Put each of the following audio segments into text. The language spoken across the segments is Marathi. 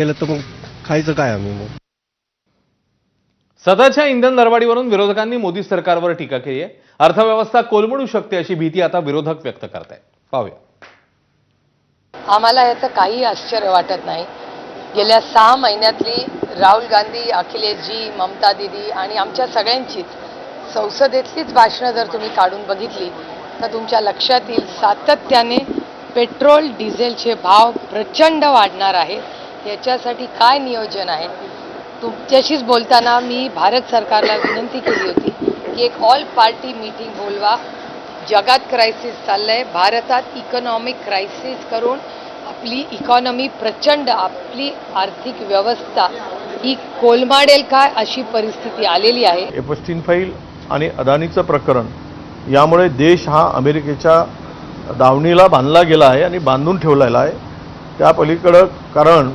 केलं तर मग खायचं काय आम्ही मग? सध्याच्या इंधन दरवाढीवरून विरोधकांनी मोदी सरकारवर टीका केली आहे. अर्थव्यवस्था कोलमडू शकते अशी भीती आता विरोधक व्यक्त करत आहेत. पाहूया. आम्हाला याचं काही आश्चर्य वाटत नाही. गेल्या 6 महिन्यातली राहुल गांधी, अखिलेशजी, ममता दीदी आणि आमच्या सगळ्यांचीच संसदेतलीच भाषणं जर तुम्ही काढून बघितली तर तुमच्या लक्षात येईल सातत्याने पेट्रोल डिझेलचे भाव प्रचंड वाढणार आहेत. याच्यासाठी काय नियोजन आहे? तुमच्याशीच बोलताना मी भारत सरकारला विनंती केली होती की एक ऑल पार्टी मीटिंग बोलवा. जगात क्रायसिस चाललंय, भारतात इकॉनॉमिक क्रायसिस करून आपली इकॉनॉमी प्रचंड, आपली आर्थिक व्यवस्था ही कोलमाडेल काय अशी परिस्थिती आलेली आहे. एपस्टीन फाईल आणि अदानीचं प्रकरण यामुळे देश हा अमेरिकेच्या दावणीला बांधला गेला आहे आणि बांधून ठेवलेला आहे. त्या पलीकडं कारण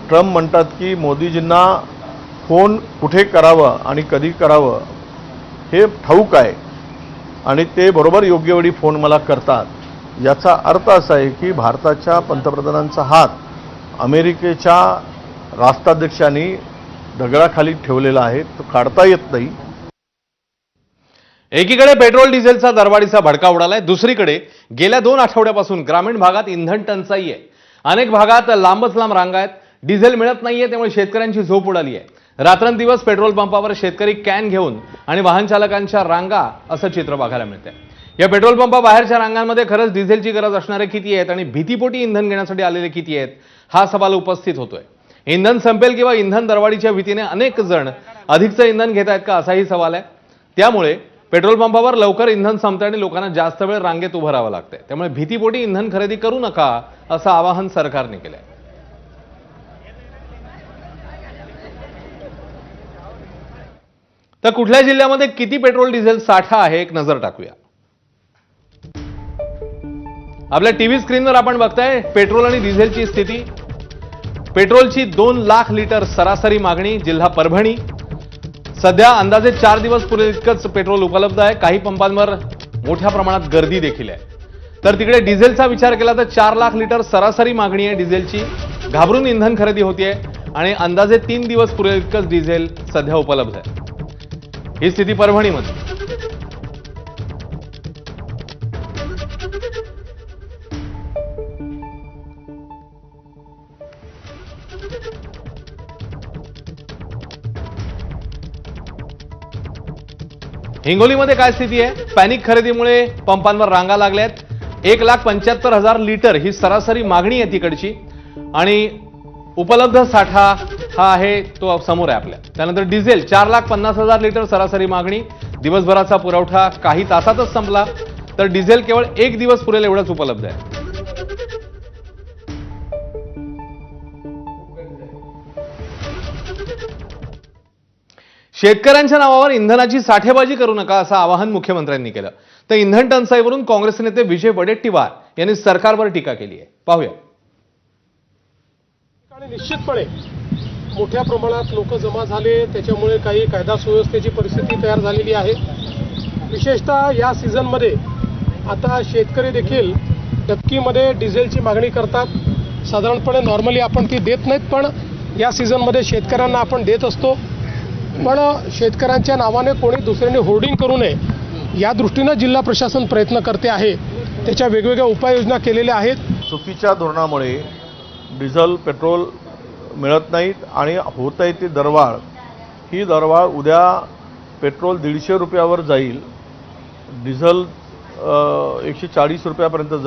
ट्रम्प म्हणतात की मोदीजींना फोन कुठे करावं आणि कधी करावं हे ठाऊक आहे आणि ते बरोबर योग्य वेळी फोन मला करतात. याचा अर्थ असा आहे की भारताच्या पंतप्रधानांचा हात अमेरिकेच्या राष्ट्राध्यक्षांनी दगडाखाली ठेवलेला आहे, तो काढता येत नाही. एकीकडे पेट्रोल डिझेलचा दरवाढीचा भडका उडालाय, दुसरीकडे गेल्या 2 आठवड्यापासून ग्रामीण भागात इंधन टंचाई आहे. अनेक भागात लांबच लांब रांगा आहेत. डिझेल मिळत नाहीये, त्यामुळे शेतकऱ्यांची झोप उडाली आहे. रात्रंदिवस पेट्रोल पंपावर शेतकरी कॅन घेऊन आणि वाहन चालकांच्या रांगा असं चित्र बघायला मिळतंय. या पेट्रोल पंपाबाहेरच्या रांगांमध्ये खरंच डिझेलची गरज असणारे किती आहेत आणि भीतीपोटी इंधन घेण्यासाठी आलेले किती आहेत हा सवाल उपस्थित होतोय. इंधन संपेल किंवा इंधन दरवाढीच्या भीतीने अनेक जण अधिकचं इंधन घेत आहेत का असाही सवाल आहे. त्यामुळे पेट्रोल पंपावर लवकर इंधन संपतंय आणि लोकांना जास्त वेळ रांगेत उभं राहावं लागतंय. त्यामुळे भीतीपोटी इंधन खरेदी करू नका असं आवाहन सरकारने केलंय. तर कुठल्या जिल्ह्यामध्ये किती पेट्रोल डिझेल साठा आहे एक नजर टाकूया. आपल्या टीव्ही स्क्रीनवर आपण बघताय पेट्रोल आणि डिझेलची स्थिती. पेट्रोलची 2 लाख लिटर सरासरी मागणी. जिल्हा परभणी. सध्या अंदाजे 4 दिवस पुरेल इतकंच पेट्रोल उपलब्ध आहे. काही पंपांवर मोठ्या प्रमाणात गर्दी देखील आहे. तर तिकडे डिझेलचा विचार केला तर 4 लाख लिटर सरासरी मागणी आहे डिझेलची. घाबरून इंधन खरेदी होतीये आणि अंदाजे 3 दिवस पुरेल इतकंच डिझेल सध्या उपलब्ध आहे. ही स्थिती परभणीमध्ये. हिंगोलीमध्ये काय स्थिती आहे? पॅनिक खरेदीमुळे पंपांवर रांगा लागल्यात. 1,75,000 लिटर ही सरासरी मागणी आहे तिकडची आणि उपलब्ध साठा हा आहे तो समोर आहे आपल्या. त्यानंतर डिझेल 4,50,000 लिटर सरासरी मागणी. दिवसभराचा पुरवठा काही तासातच संपला. तर डिझेल केवळ 1 दिवस पुरेल एवढंच उपलब्ध आहे. शेतकऱ्यांच्या नावावर इंधनाची साठेबाजी करू नका असं आवाहन मुख्यमंत्र्यांनी केलं. तर इंधन टंचाईवरून काँग्रेस नेते विजय वडेट्टीवार यांनी सरकारवर टीका केली आहे. पाहूया. निश्चितपणे मोठ्या प्रमाणात लोक जमा झाले, त्याच्यामुळे काही कायदा सुव्यवस्थेची परिस्थिती तयार झालेली आहे. विशेषतः या सीझनमध्ये आता शेतकरी देखील डबकीमध्ये डिझेलची मागणी करतात. साधारणपणे नॉर्मली आपण ती देत नाहीत, पण या सीझनमध्ये शेतकऱ्यांना आपण देत असतो. पण शेतकऱ्यांच्या नावाने कोणी दुसऱ्याने होर्डिंग करू नये या दृष्टीनं जिल्हा प्रशासन प्रयत्न करते आहे. त्याच्या वेगवेगळ्या उपाययोजना केलेल्या आहेत. चुकीच्या धोरणामुळे डिझेल पेट्रोल मिळत नाहीत आणि होत आहे ती दरवाढ. ही दरवाढ उद्या पेट्रोल 150 रुपयावर जाईल, डिझेल 140 रुपयापर्यंत जाईल.